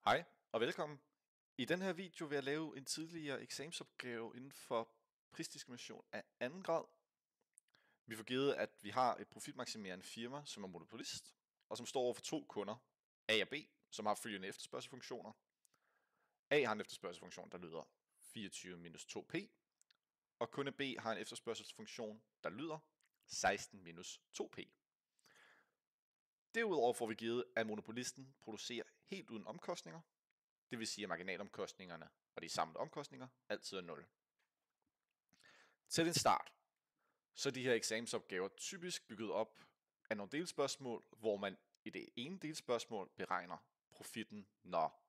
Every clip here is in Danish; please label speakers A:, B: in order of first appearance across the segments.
A: Hej og velkommen. I den her video vil jeg lave en tidligere eksamensopgave inden for prisdiskrimination af anden grad. Vi får givet, at vi har et profitmaksimerende firma, som er monopolist, og som står over for to kunder, A og B, som har følgende efterspørgselsfunktioner. A har en efterspørgselsfunktion, der lyder 24 minus 2p, og kunde B har en efterspørgselsfunktion, der lyder 16 minus 2p. Derudover får vi givet, at monopolisten producerer helt uden omkostninger, det vil sige, at marginalomkostningerne og de samlede omkostninger altid er 0. Til en start, så er de her eksamensopgaver typisk bygget op af nogle delspørgsmål, hvor man i det ene delspørgsmål beregner profitten, når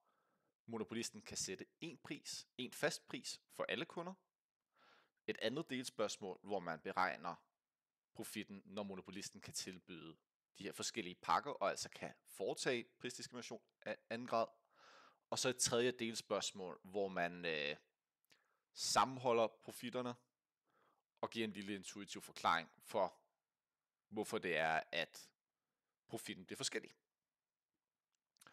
A: monopolisten kan sætte en fast pris for alle kunder. Et andet delspørgsmål, hvor man beregner profitten, når monopolisten kan tilbyde de her forskellige pakker, og altså kan foretage prisdiskrimination af anden grad. Og så et tredje delspørgsmål, hvor man sammenholder profitterne og giver en lille intuitiv forklaring for, hvorfor det er, at profitten bliver forskellig.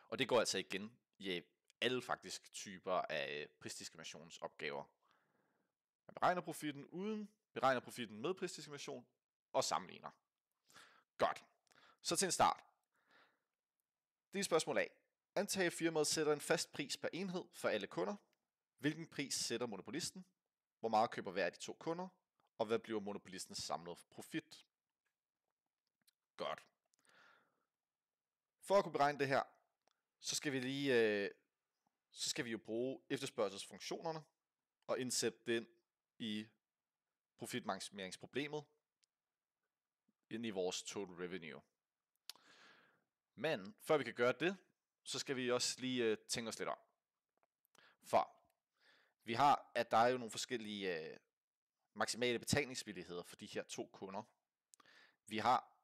A: Og det går altså igen i alle faktisk typer af prisdiskriminationsopgaver. Man beregner profitten uden, beregner profitten med prisdiskrimination og sammenligner. Godt. Så til en start. Det er spørgsmål A. Antag, at firmaet sætter en fast pris per enhed for alle kunder. Hvilken pris sætter monopolisten? Hvor meget køber hver af de to kunder? Og hvad bliver monopolistens samlede profit? Godt. For at kunne beregne det her, så skal vi jo bruge efterspørgselsfunktionerne og indsætte den i profitmaksimeringsproblemet ind i vores total revenue. Men før vi kan gøre det, så skal vi også lige tænke os lidt om. For vi har, at der er jo nogle forskellige maksimale betalingsvilligheder for de her to kunder. Vi har,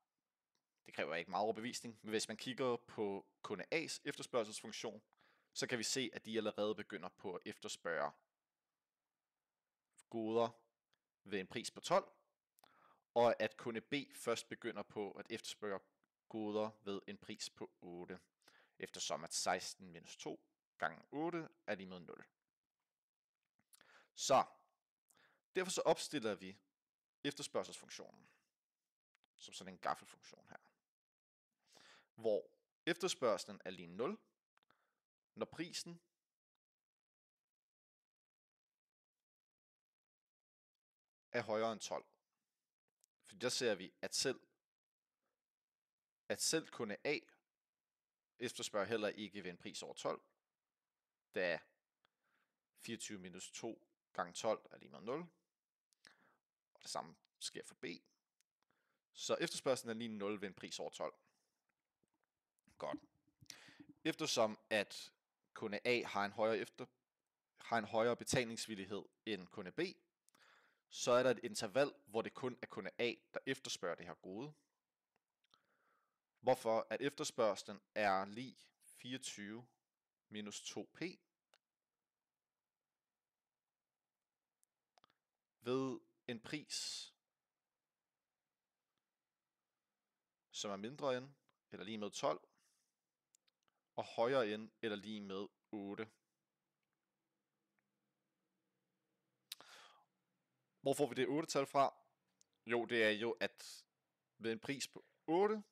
A: det kræver ikke meget overbevisning, men hvis man kigger på kunde A's efterspørgselsfunktion, så kan vi se, at de allerede begynder på at efterspørge goder ved en pris på 12, og at kunde B først begynder på at efterspørge goder ved en pris på 8, eftersom at 16 minus 2 gange 8 er lige med 0. Så derfor så opstiller vi efterspørgselsfunktionen som sådan en gaffelfunktion her, hvor efterspørgselen er lige 0, når prisen er højere end 12. For der ser vi, at selv kunde A efterspørger heller ikke ved en pris over 12, da 24 minus 2 gange 12 er lige med 0, og det samme sker for B. Så efterspørgselen er lige 0 ved en pris over 12. Godt. Eftersom at kunde A har en højere betalingsvillighed end kunde B, så er der et interval, hvor det kun er kunde A, der efterspørger det her gode. Hvorfor at efterspørgselen er lig 24 minus 2p ved en pris, som er mindre end eller lige med 12, og højere end eller lige med 8. Hvor får vi det 8-tal fra? Jo, det er jo, at ved en pris på 8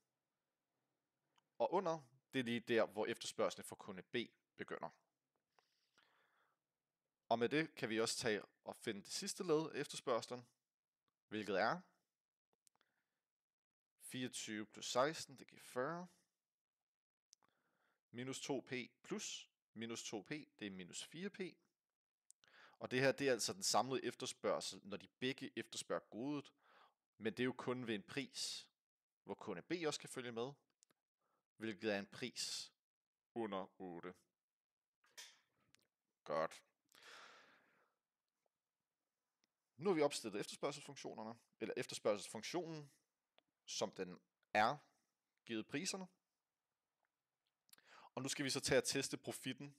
A: og under, det er lige der, hvor efterspørgselen for kunde B begynder. Og med det kan vi også tage og finde det sidste led af efterspørgselen, hvilket er 24 plus 16, det giver 40. Minus 2p plus minus 2p, det er minus 4p. Og det her, det er altså den samlede efterspørgsel, når de begge efterspørger godet. Men det er jo kun ved en pris, hvor kunde B også kan følge med, hvilket er en pris under 8. Godt. Nu har vi opstillet efterspørgselsfunktionerne, eller efterspørgselsfunktionen, som den er givet priserne. Og nu skal vi så tage at teste profitten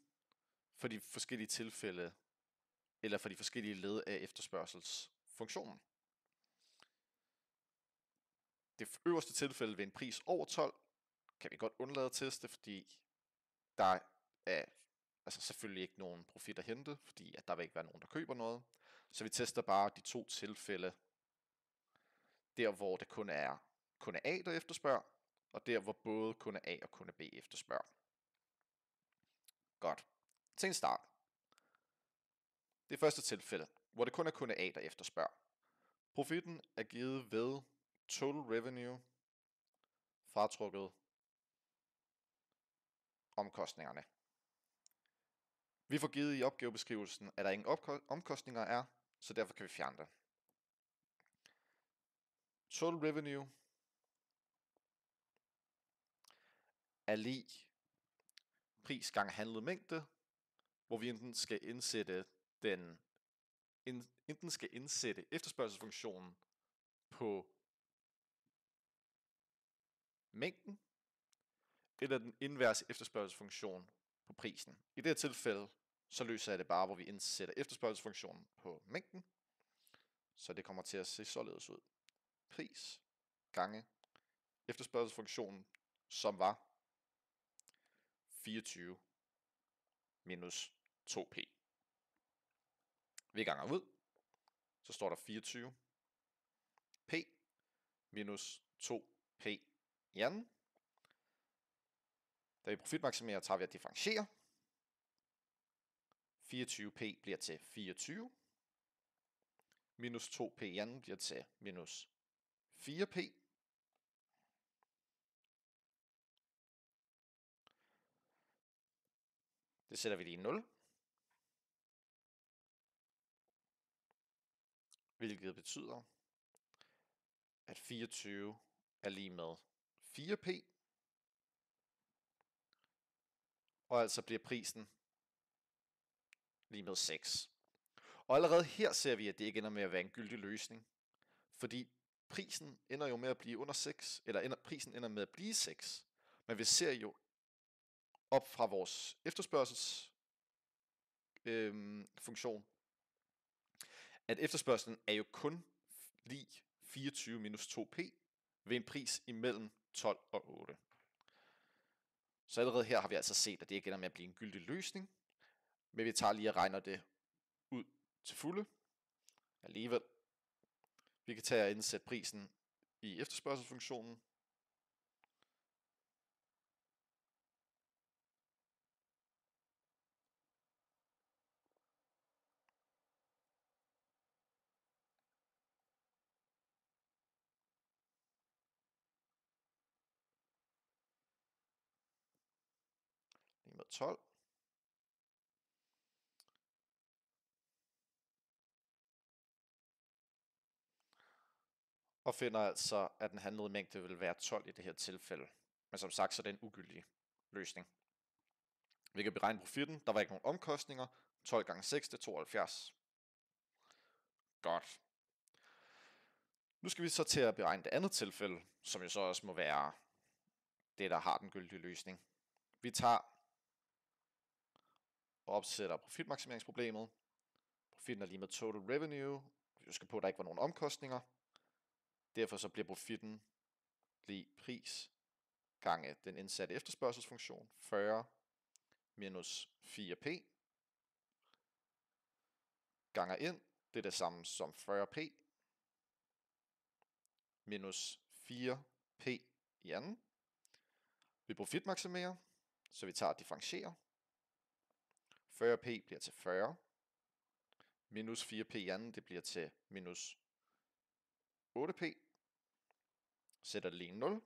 A: for de forskellige tilfælde, eller for de forskellige led af efterspørgselsfunktionen. Det øverste tilfælde ved en pris over 12, kan vi godt undlade at teste, fordi der er altså selvfølgelig ikke nogen profit at hente, fordi at der vil ikke være nogen, der køber noget. Så vi tester bare de 2 tilfælde, der hvor det kun er kunde A, der efterspørger, og der hvor både kunde A og kunde B efterspørger. Godt. Til en start. Det første tilfælde, hvor det kun er kunde A, der efterspørger. Profitten er givet ved total revenue fratrukket omkostningerne. Vi får givet i opgavebeskrivelsen, at der ingen omkostninger er, så derfor kan vi fjerne det. Total revenue er lig pris gange handlet mængde, hvor vi enten skal indsætte efterspørgselsfunktionen på mængden, eller den inverse efterspørgselsfunktion på prisen. I det her tilfælde, så løser jeg det bare, hvor vi indsætter efterspørgselsfunktionen på mængden, så det kommer til at se således ud. Pris gange efterspørgselsfunktionen, som var 24 minus 2p. Vi ganger ud, så står der 24 p minus 2p i anden. Da vi profitmaksimerer, tager vi at differentiere. 24p bliver til 24. Minus 2p i anden bliver til minus 4p. Det sætter vi lige i 0. Hvilket betyder, at 24 er lige med 4p. Og altså bliver prisen lige med 6. Og allerede her ser vi, at det ikke ender med at være en gyldig løsning. Fordi prisen ender jo med at blive under 6, eller prisen ender med at blive 6. Men vi ser jo op fra vores efterspørgselsfunktion, at efterspørgselen er jo kun lig 24 minus 2p ved en pris imellem 12 og 8. Så allerede her har vi altså set, at det ikke ender med at blive en gyldig løsning. Men vi tager lige og regner det ud til fulde. Alligevel. Vi kan tage og indsætte prisen i efterspørgselsfunktionen. Lige med 12. Og finder altså, at den handlede mængde vil være 12 i det her tilfælde. Men som sagt, så er det en ugyldig løsning. Vi kan beregne profitten. Der var ikke nogen omkostninger. 12 gange 6, det er 72. Godt. Nu skal vi så til at beregne det andet tilfælde, som jo så også må være det, der har den gyldige løsning. Vi tager og opsætter profitmaksimeringsproblemet. Profitten er lige med total revenue. Vi husker på, at der ikke var nogen omkostninger. Derfor så bliver profitten lige pris gange den indsatte efterspørgselsfunktion, 40 minus 4p, ganger ind, det er det samme som 40p, minus 4p i anden. Vi profitmaksimerer, så vi tager og differentierer. 40p bliver til 40, minus 4p i anden, det bliver til minus 8p. Sætter det lige 0.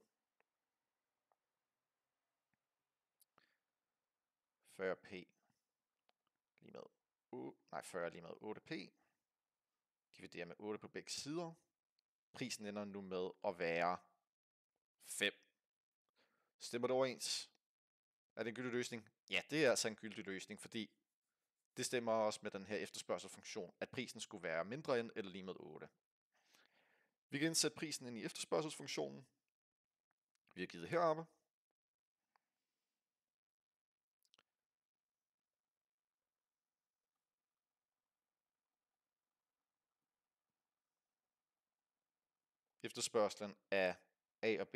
A: 40p lige med 40 lige med 8p. Dividerer med 8 på begge sider. Prisen ender nu med at være 5. Stemmer det overens? Er det en gyldig løsning? Ja, det er altså en gyldig løsning, fordi det stemmer også med den her efterspørgselsfunktion, at prisen skulle være mindre end eller lige med 8. Vi kan indsætte prisen ind i efterspørgselsfunktionen. Vi har givet heroppe. Efterspørgselen af A og B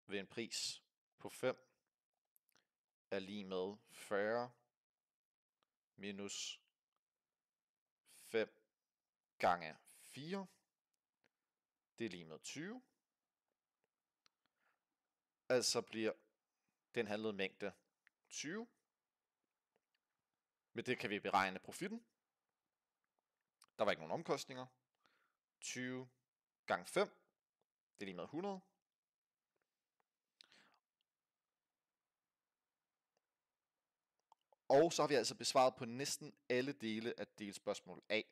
A: ved en pris på 5 er lig med 40 minus 5 gange 4. Det er lig med 20. Altså bliver den handlede mængde 20. Med det kan vi beregne profitten. Der var ikke nogen omkostninger. 20 gange 5, det er lige med 100. Og så har vi altså besvaret på næsten alle dele af delspørgsmål A.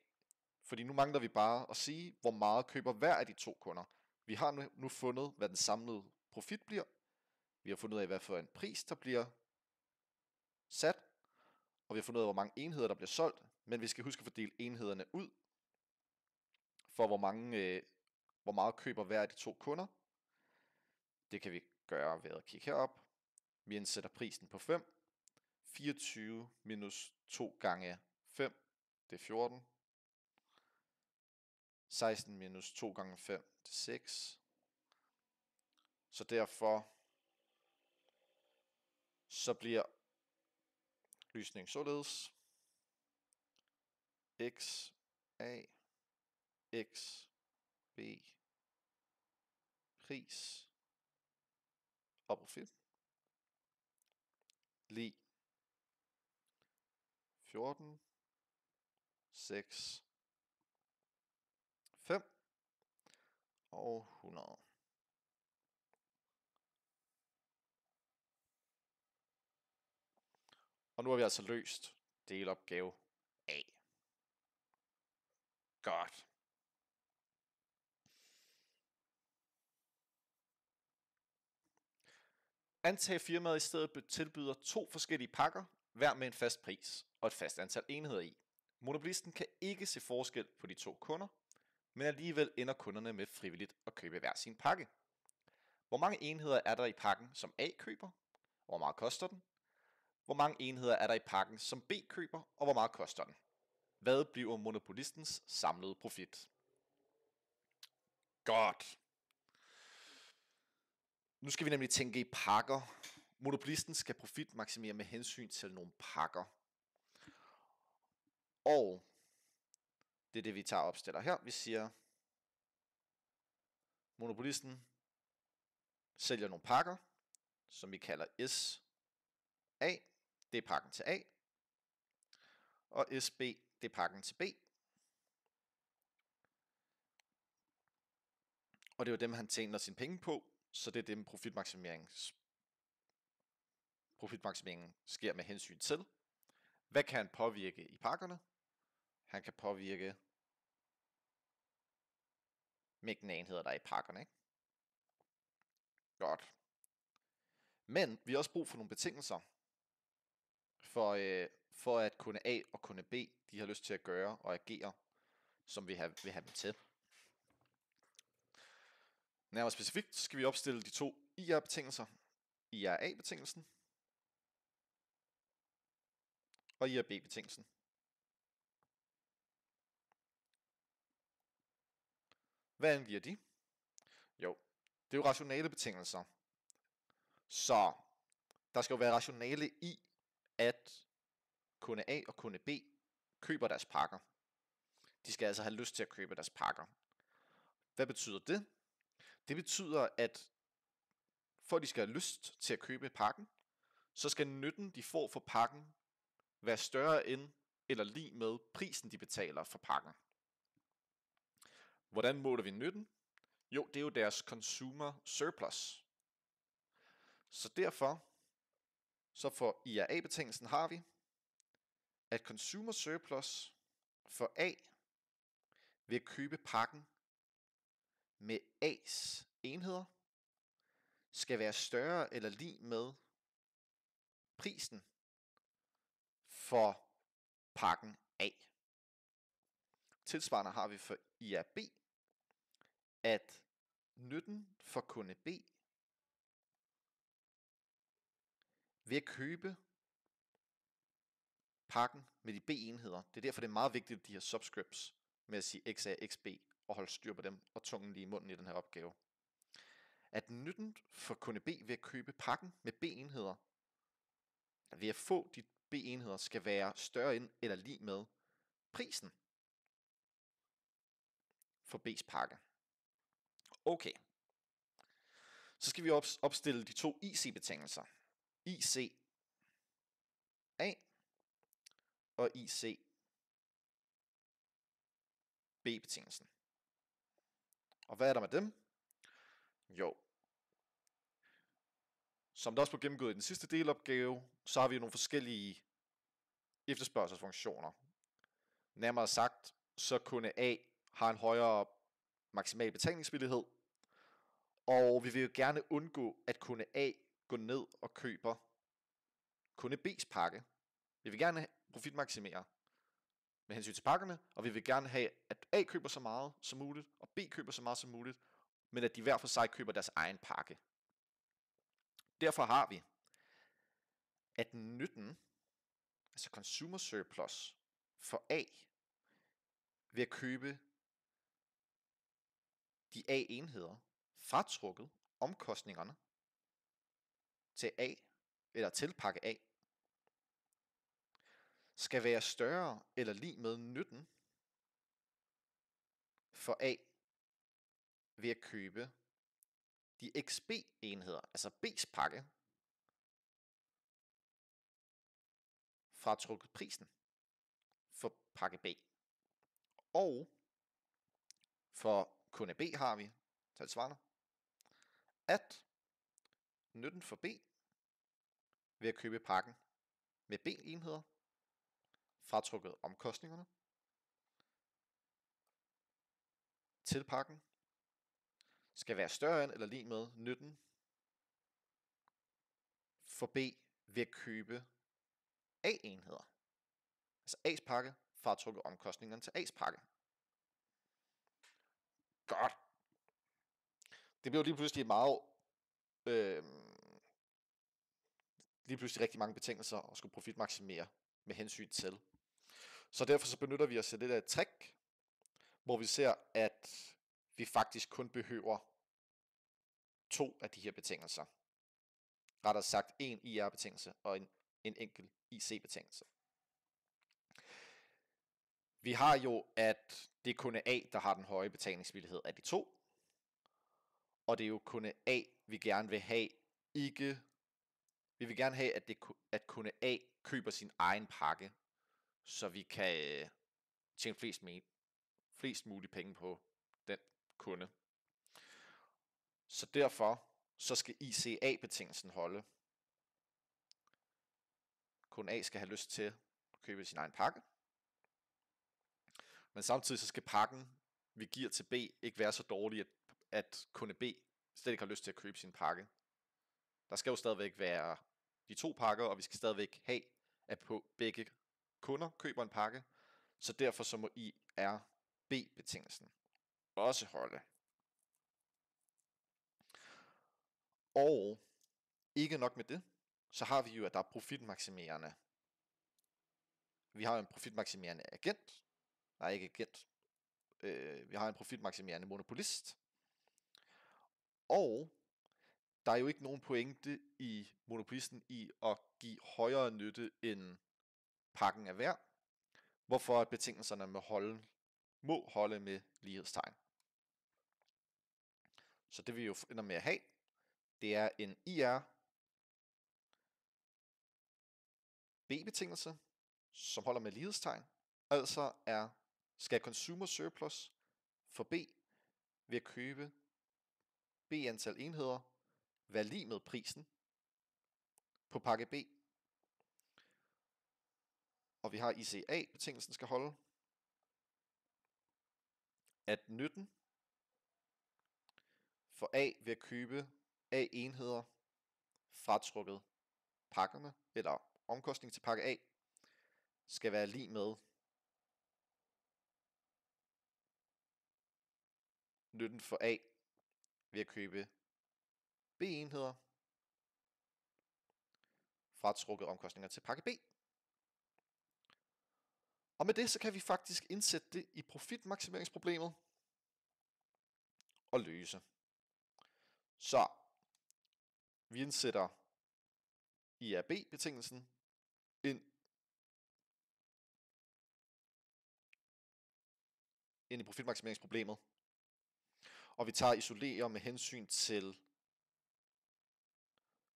A: Fordi nu mangler vi bare at sige, hvor meget køber hver af de to kunder. Vi har nu fundet, hvad den samlede profit bliver. Vi har fundet ud af, hvad for en pris, der bliver sat. Og vi har fundet ud af, hvor mange enheder, der bliver solgt. Men vi skal huske at fordele enhederne ud, for hvor meget køber hver af de to kunder. Det kan vi gøre ved at kigge herop. Vi indsætter prisen på 5. 24 minus 2 gange 5, det er 14. 16 minus 2 gange 5, det er 6. Så derfor så bliver lysning således x a x b pris og profit lig 14 6 5 og 100. Og nu har vi altså løst delopgave A. Godt. Antag firmaet i stedet tilbyder 2 forskellige pakker, hver med en fast pris og et fast antal enheder i. Monopolisten kan ikke se forskel på de to kunder, men alligevel ender kunderne med frivilligt at købe hver sin pakke. Hvor mange enheder er der i pakken, som A køber, og hvor meget koster den? Hvor mange enheder er der i pakken, som B køber, og hvor meget koster den? Hvad bliver monopolistens samlede profit? Godt. Nu skal vi nemlig tænke i pakker. Monopolisten skal profitmaksimere med hensyn til nogle pakker. Og det er det, vi tager og opstiller her. Vi siger, monopolisten sælger nogle pakker, som vi kalder SA. Det er pakken til A. Og SB, det er pakken til B. Og det er jo dem, han tjener sine penge på, så det er dem, profitmaksimeringen sker med hensyn til. Hvad kan han påvirke i pakkerne? Han kan påvirke mængden af enheder, der er i pakkerne, ikke? Godt. Men vi har også brug for nogle betingelser, for at kunde A og kunde B, de har lyst til at gøre og agere, som vi vil have dem til. Nærmere specifikt skal vi opstille de to IR-betingelser. IRA-betingelsen og IRB-betingelsen. Hvad angiver de? Jo, det er jo rationale betingelser. Så der skal jo være rationale i, at kunde A og kunde B køber deres pakker. De skal altså have lyst til at købe deres pakker. Hvad betyder det? Det betyder, at for at de skal have lyst til at købe pakken, så skal nytten, de får for pakken, være større end eller lig med prisen, de betaler for pakken. Hvordan måler vi nytten? Jo, det er jo deres consumer surplus. Så derfor, så for IRA-betingelsen har vi, at consumer surplus for A ved at købe pakken med A's enheder skal være større eller lig med prisen for pakken A. Tilsvarende har vi for IRB, at nytten for kunde B ved at købe pakken med de B-enheder. Det er derfor, det er meget vigtigt, de her subscripts, med at sige XA, XB, og holde styr på dem, og tungen lige i munden i den her opgave. At nytten for kunde B ved at købe pakken med B-enheder ved at få de B-enheder skal være større end eller lig med prisen for B's pakke. Okay. Så skal vi opstille de to IC-betingelser. IC A og IC B-betingelsen. Og hvad er der med dem? Jo. Som der også blev gennemgået i den sidste delopgave, så har vi nogle forskellige efterspørgselsfunktioner. Nærmere sagt, så kunde A har en højere maksimal betalingsvillighed, og vi vil jo gerne undgå, at kunde A går ned og køber kunde B's pakke. Vi vil gerne profitmaksimere med hensyn til pakkerne, og vi vil gerne have, at A køber så meget som muligt, og B køber så meget som muligt, men at de hver for sig køber deres egen pakke. Derfor har vi, at nytten, altså consumer surplus, for A, ved at købe de A-enheder, fratrukket omkostningerne til A, eller til pakke A, skal være større eller lig med nytten for A ved at købe de XB-enheder, altså B's pakke, fratrukket prisen for pakke B. Og for kunde B har vi tilsvarende, at nytten for B ved at købe pakken med B-enheder, fratrukket omkostningerne til pakken, skal være større end eller lig med nytten for B ved at købe A-enheder. Altså A's pakke, fratrukket omkostningerne til A's pakke. Godt. Det bliver lige pludselig meget lige pludselig rigtig mange betingelser at skulle profitmaksimere med hensyn til. Så derfor så benytter vi os af lidt af et trick, hvor vi ser, at vi faktisk kun behøver 2 af de her betingelser. Rettere sagt en IR-betingelse og en enkelt IC-betingelse. Vi har jo, at det er kunde A, der har den høje betalingsvillighed af de to. Og det er jo kunde A, vi gerne vil have ikke... Vi vil gerne have, at kunde A køber sin egen pakke, så vi kan tjene flest mulige penge på den kunde. Så derfor så skal ICA-betingelsen holde. Kunde A skal have lyst til at købe sin egen pakke. Men samtidig så skal pakken, vi giver til B, ikke være så dårlig, at kunde B slet ikke har lyst til at købe sin pakke. Der skal jo stadigvæk være de 2 pakker, og vi skal stadigvæk have, at begge kunder køber en pakke. Så derfor så må IRB-betingelsen også holde. Og ikke nok med det, så har vi jo, at der er profitmaksimerende. Vi har en profitmaksimerende agent. Nej, ikke agent. Vi har en profitmaksimerende monopolist. Og der er jo ikke nogen pointe i monopolisten i at give højere nytte end pakken er værd, hvorfor betingelserne må holde med lighedstegn. Så det vi jo ender med at have, det er en IR B-betingelse, som holder med lighedstegn, altså skal consumer surplus for B ved at købe B antal enheder være lig med prisen på pakke B. Og vi har ICA-betingelsen skal holde, at nytten for A ved at købe A-enheder fratrukket pakkerne, eller omkostning til pakke A, skal være lig med nytten for A ved at købe B-enheder fratrukket omkostninger til pakke B. Og med det så kan vi faktisk indsætte det i profitmaksimeringsproblemet og løse. Så vi indsætter IRB-betingelsen ind i profitmaksimeringsproblemet, og vi tager isolerer med hensyn til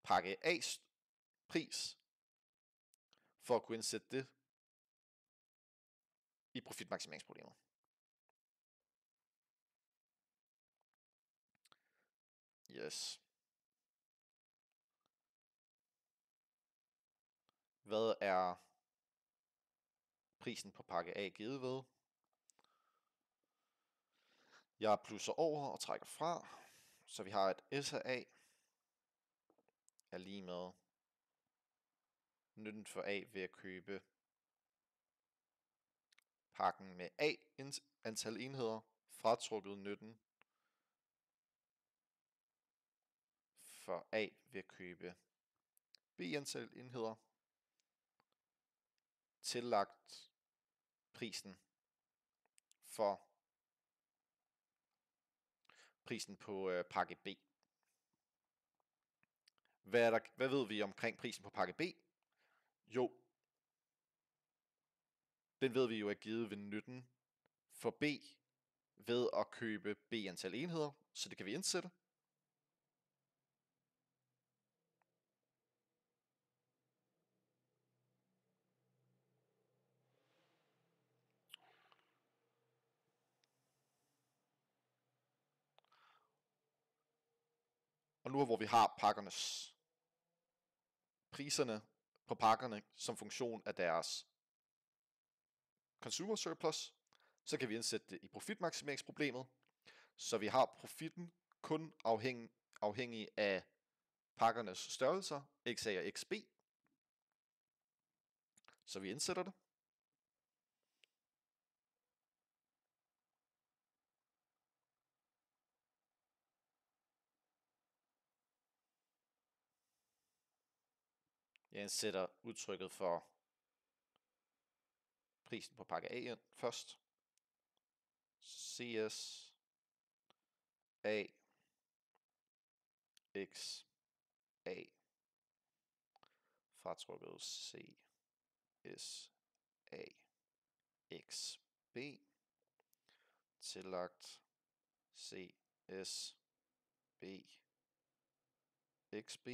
A: pakke A's pris, for at kunne indsætte det i profitmaksimeringsproblemet. Yes. Hvad er prisen på pakke A givet ved? Jeg plusser over og trækker fra, så vi har et S af A er lige med nytten for A ved at købe pakken med A antal enheder, fratrukket nytten for A ved at købe B antal enheder, tillagt prisen for prisen på pakke B. Hvad ved vi omkring prisen på pakke B? Jo, den ved vi jo er givet ved nytten for B ved at købe B antal enheder, så det kan vi indsætte. Og nu hvor vi har priserne på pakkerne som funktion af deres consumer surplus, så kan vi indsætte det i profitmaksimeringsproblemet, så vi har profitten kun afhængig af pakkernes størrelser, XA og XB. Så vi indsætter det. Jeg indsætter udtrykket for prisen på pakke A ind først. CS A X A fratrukket CS A X B tillagt CS B XB,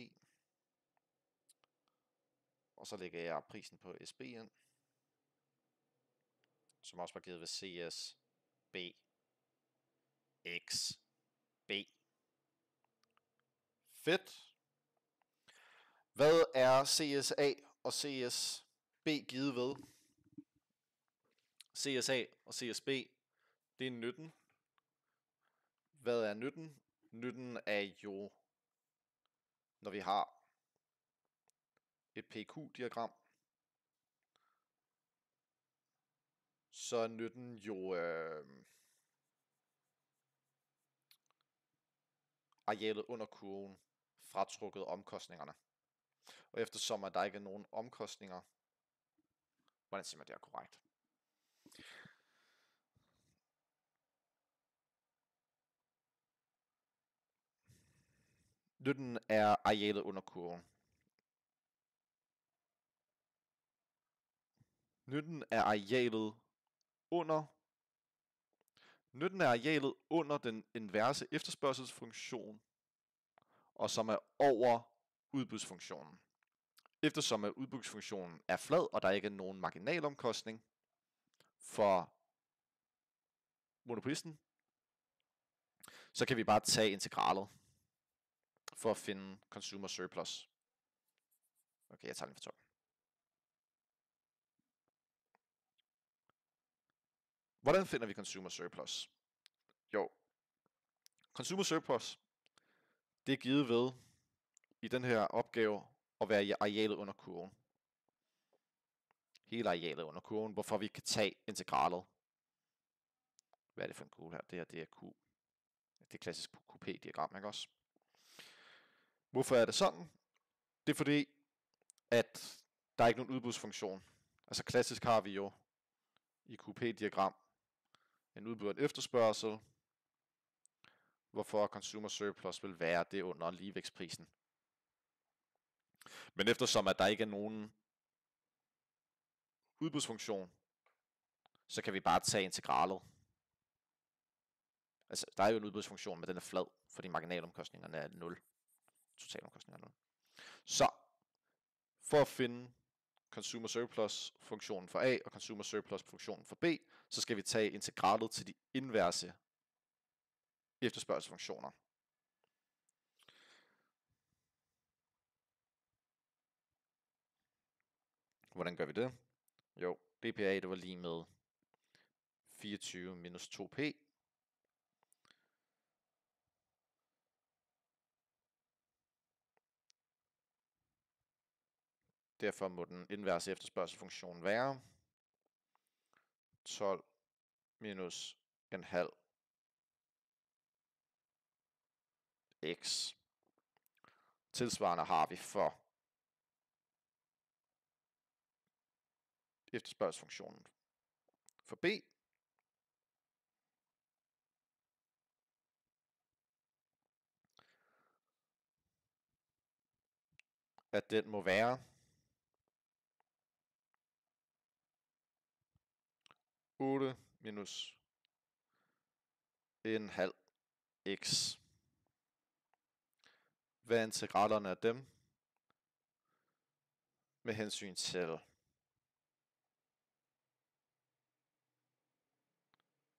A: og så lægger jeg prisen på SB ind, som også var givet ved CS B X B. Fedt. Hvad er CSA og CSB givet ved? CSA og CSB, det er nytten. Hvad er nytten? Nytten er jo, når vi har et PQ-diagram, så er nytten jo arealet under kurven fratrukket omkostningerne. Og eftersom at der ikke er nogen omkostninger, hvordan siger man det er korrekt? Nytten er arealet under kurven. Nytten er arealet under den inverse efterspørgselsfunktion, og som er over udbudsfunktionen. Eftersom at udbudsfunktionen er flad, og der ikke er nogen marginalomkostning for monopolisten, så kan vi bare tage integralet for at finde consumer surplus. Okay, jeg tager den for 12. Hvordan finder vi consumer surplus? Jo, consumer surplus, det er givet ved i den her opgave at være i arealet under kurven. Hele arealet under kurven, hvorfor vi kan tage integralet. Hvad er det for en kurve her? Det her, det er Q. Det er klassisk QP-diagram, ikke også? Hvorfor er det sådan? Det er fordi, at der er ikke nogen udbudsfunktion. Altså klassisk har vi jo i QP-diagram en udbud og en efterspørgsel, hvorfor consumer surplus vil være det under ligevægtsprisen. Men eftersom at der ikke er nogen udbudsfunktion, så kan vi bare tage integralet. Altså, der er jo en udbudsfunktion, men den er flad, fordi marginalomkostningerne er 0. Totalomkostningerne er 0. Så, for at finde consumer surplus funktionen for A og consumer surplus funktionen for B, så skal vi tage integralet til de inverse efterspørgselsfunktioner. Hvordan gør vi det? Jo, DPA det var lige med 24 minus 2p. Derfor må den inverse efterspørgselsfunktion være 12 minus en halv x. Tilsvarende har vi for efterspørgselsfunktionen for B. At den må være 8 minus en halv x. Hvad er integralerne af dem? Med hensyn til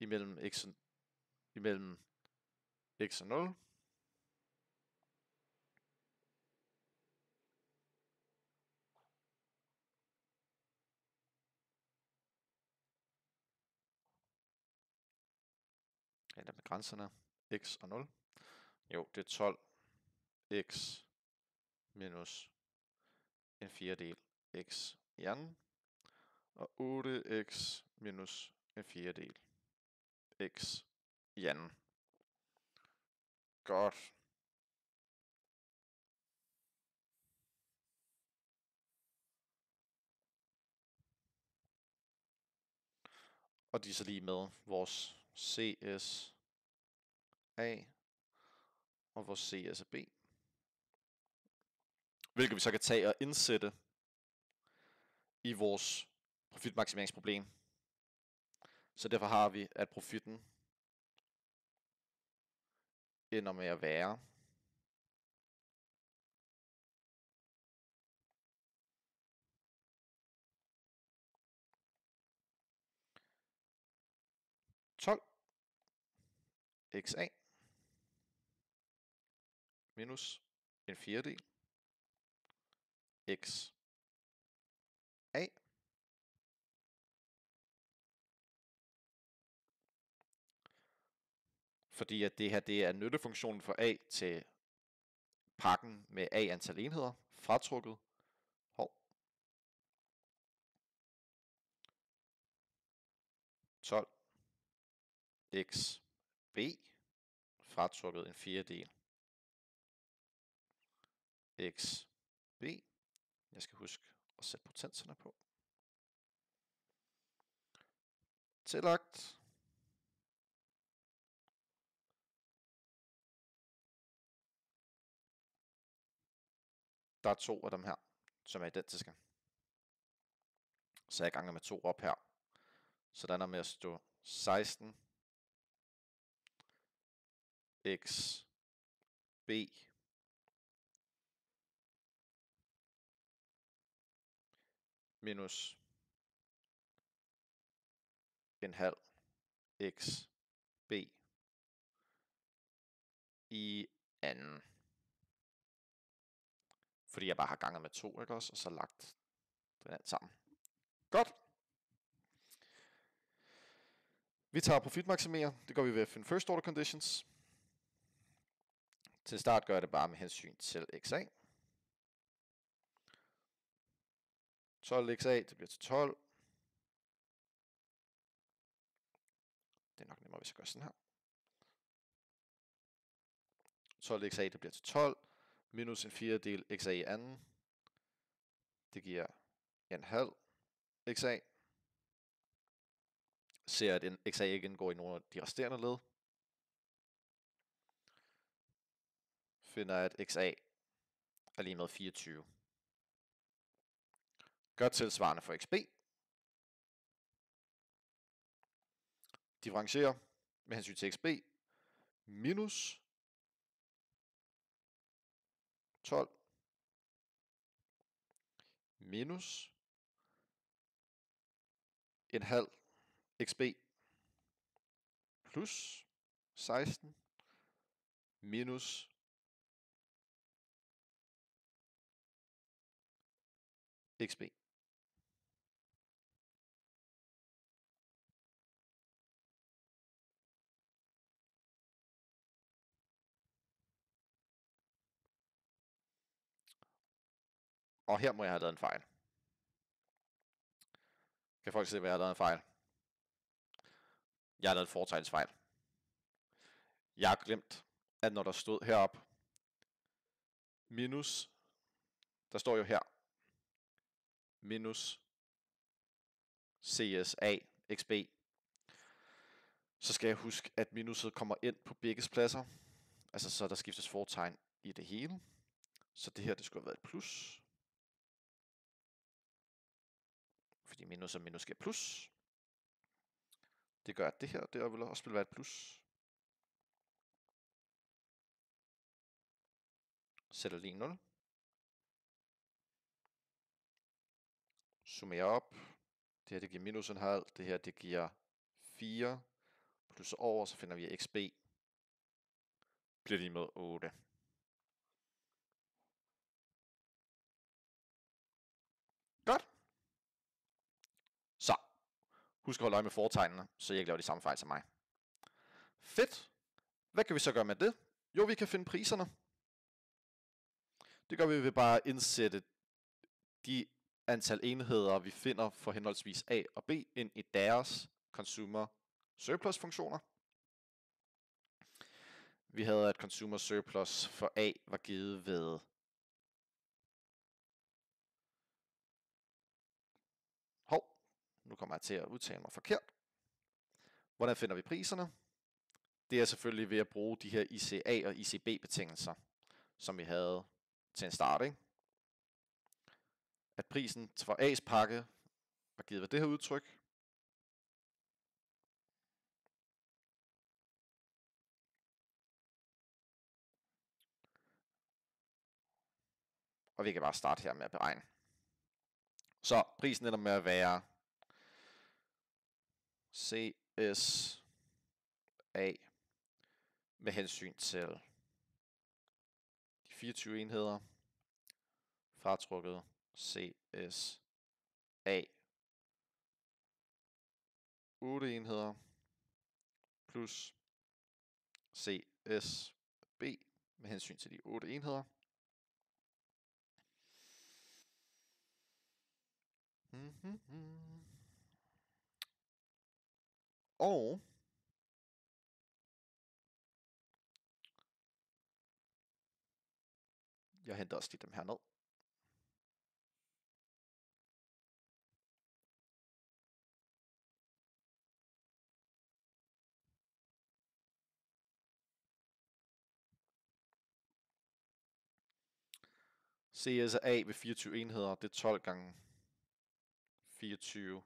A: imellem x og 0. Eller med grænserne x og 0. Jo, det er 12 x minus en fjerdedel x i anden. Og 8x minus en fjerdedel x i anden. Godt. Og de er så lige med vores CS A og vores CS B. Hvilket vi så kan tage og indsætte i vores profitmaksimeringsproblem. Så derfor har vi, at profitten ender med at være XA minus en fjerdedel x A fordi at det her det er nyttefunktionen for A til pakken med A antal enheder fratrukket 12 x B fratrukket en fjerdedel x B. Jeg skal huske at sætte potenserne på. Tillagt. Der er 2 af dem her, som er identiske. Så jeg ganger med 2 op her. Så den er med at stå 16 x B minus en halv x B i anden. Fordi jeg bare har ganget med 2, ikke også? Og så lagt den alt sammen. Godt. Vi tager profitmaksimere. Det gør vi ved at finde first order conditions. Til start gør jeg det bare med hensyn til XA. 12 XA, det bliver til 12. Det er nok nemmere, hvis jeg gør sådan her. 12 XA, det bliver til 12. Minus en fjerdedel XA i anden. Det giver en halv XA. Ser at en XA ikke indgår i nogle af de resterende led. Finder at XA er lige med 24. Gør tilsvarende for XB. differentiere med hensyn til xb minus 12 minus en halv xb plus 16 minus xb. Og her må jeg have lavet en fejl. Kan folk se, hvad jeg har lavet en fejl? Jeg har lavet en fortegnsfejl. Jeg har glemt, at når der stod heroppe, minus, der står jo her, minus CSA XB, så skal jeg huske, at minuset kommer ind på begge pladser. Altså så der skiftes fortegn i det hele. Så det her, det skulle have været et plus. Fordi minus og minus giver plus. Det gør, at det her, det vil også være et plus. Sætter lige 0. Summerer op. Det her, det giver minus en halv. Det her, det giver 4. Plus over, så finder vi xb. Bliver lige med 8. Godt. Så. Husk at holde øje med fortegnene, så I ikke laver de samme fejl som mig. Fedt. Hvad kan vi så gøre med det? Jo, vi kan finde priserne. Det gør vi ved bare at indsætte de antal enheder, vi finder for henholdsvis A og B, ind i deres consumer surplus funktioner. Vi havde, at consumer surplus for A var givet ved nu kommer jeg til at udtale mig forkert. Hvordan finder vi priserne? Det er selvfølgelig ved at bruge de her ICA og ICB-betingelser, som vi havde til en start, ikke? At prisen for A's pakke var givet ved det her udtryk. Og vi kan bare starte her med at beregne. Så prisen ender med at være CSA med hensyn til de 24 enheder, fratrukket CSA 8 enheder, plus CSB med hensyn til de 8 enheder. Og jeg henter også lige dem her ned. CSA ved 24 enheder, det er 12 gange 24.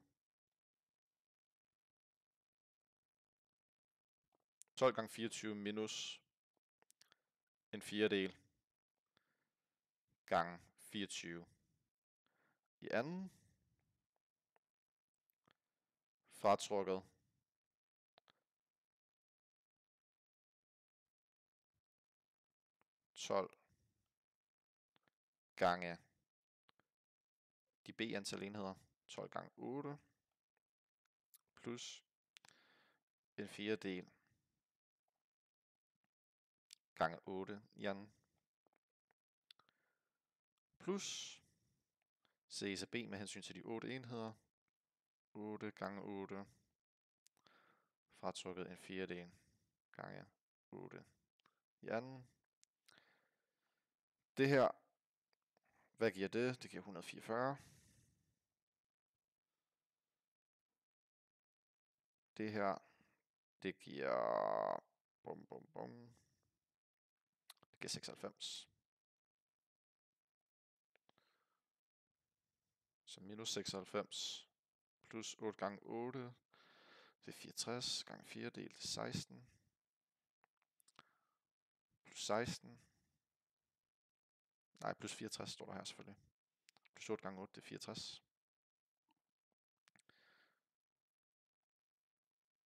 A: 12 gange 24 minus en fjerdedel gange 24 i anden. Fratrukket 12 gange de B-antal enheder, 12 gange 8, plus en fjerdedel gange 8 i anden, plus CSB med hensyn til de 8 enheder, 8 gange 8, fratrukket en fjerdedel gange 8 i anden. Det her, hvad giver det? Det giver 144. Det her, det giver det giver 96. Så minus 96 plus 8 gange 8, Det er 64 gange 4 delt til 16. Plus 16. Nej, plus 64 står der her selvfølgelig. Plus 8 gange 8, det er 64.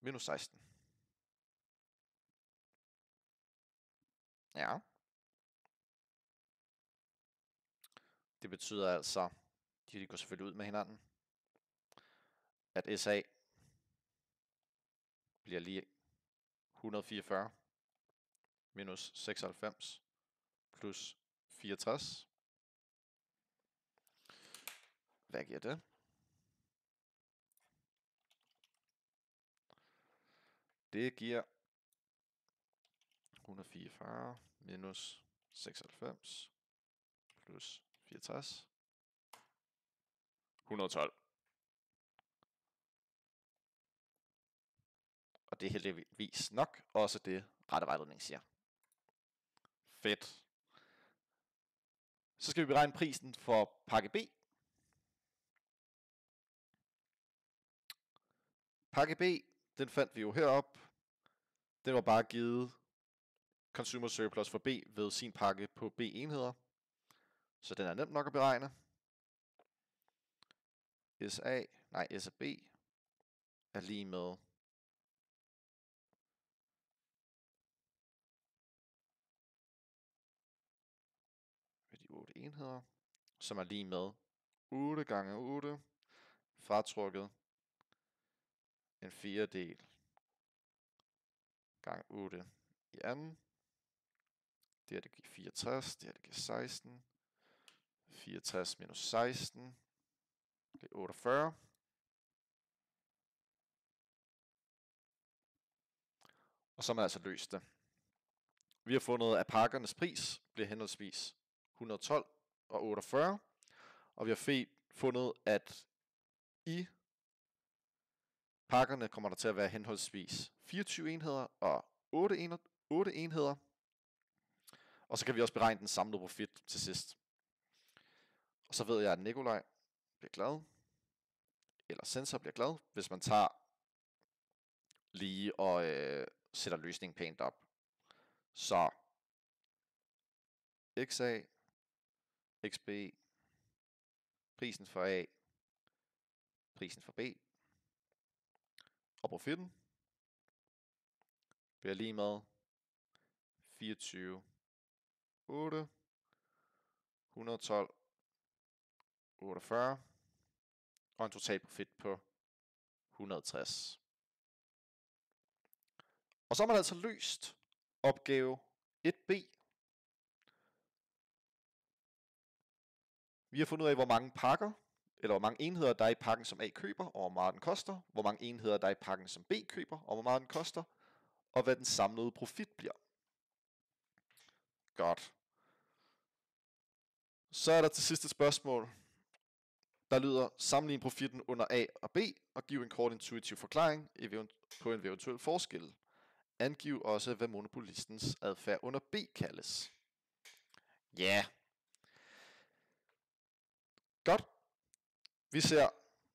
A: Minus 16. Ja. Det betyder altså, de går selvfølgelig ud med hinanden, at SA bliver lige 144 minus 96 plus 64. Hvad giver det? Det giver 144 minus 96 plus 64. 112. Og det er heldigvis nok også det, rette vejledning siger. Fedt. Så skal vi beregne prisen for pakke B. Pakke B, den fandt vi jo heroppe. Den var bare givet consumer surplus for B ved sin pakke på B enheder. Så den er nemt nok at beregne. SAB er lige med de 8 enheder, som er lige med 8 gange 8 fratrukket en 4-del gange 8 i anden. Det her det giver 64, det her det giver 16. 64 minus 16, det er 48. Og så har man altså løst det. Vi har fundet, at pakkernes pris bliver henholdsvis 112 og 48. Og vi har fundet, at i pakkerne kommer der til at være henholdsvis 24 enheder og 8 enheder. Og så kan vi også beregne den samlede profit til sidst. Og så ved jeg, at Nikolaj bliver glad, eller Sensor bliver glad, hvis man tager lige og sætter løsningen pænt op. Så XA, XB, prisen for A, prisen for B, og profitten bliver lige med 24, 8, 112, 48, og en total profit på 160. Og så har man altså løst opgave 1B. Vi har fundet ud af, hvor mange pakker, eller hvor mange enheder, der er i pakken, som A køber, og hvor meget den koster. Hvor mange enheder, der er i pakken, som B køber, og hvor meget den koster. Og hvad den samlede profit bliver. Godt. Så er der til sidste spørgsmål, der lyder: sammenlign profitten under A og B, og giv en kort intuitiv forklaring på en eventuel forskel. Angiv også, hvad monopolistens adfærd under B kaldes. Ja. Godt. Vi ser,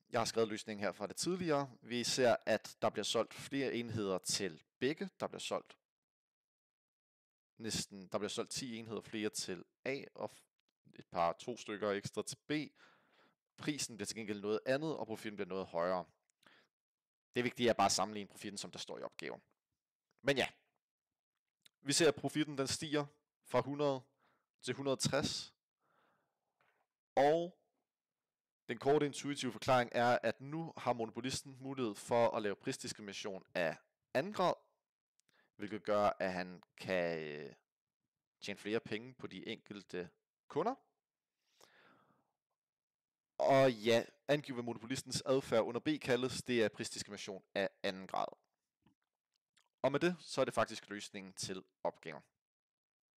A: jeg har skrevet løsningen her fra det tidligere. Vi ser, at der bliver solgt flere enheder til begge. Der bliver solgt 10 enheder flere til A, og et 2 stykker ekstra til B. Prisen bliver til gengæld noget andet, og profitten bliver noget højere. Det vigtige er bare at sammenligne profitten, som der står i opgaven. Men ja, vi ser, at profitten den stiger fra 100 til 160. Og den korte intuitive forklaring er, at nu har monopolisten mulighed for at lave prisdiskrimination af anden grad, hvilket gør, at han kan tjene flere penge på de enkelte kunder. Og ja, angiv hvad monopolistens adfærd under B kaldes, det er prisdiskrimination af anden grad. Og med det, så er det faktisk løsningen til opgaven.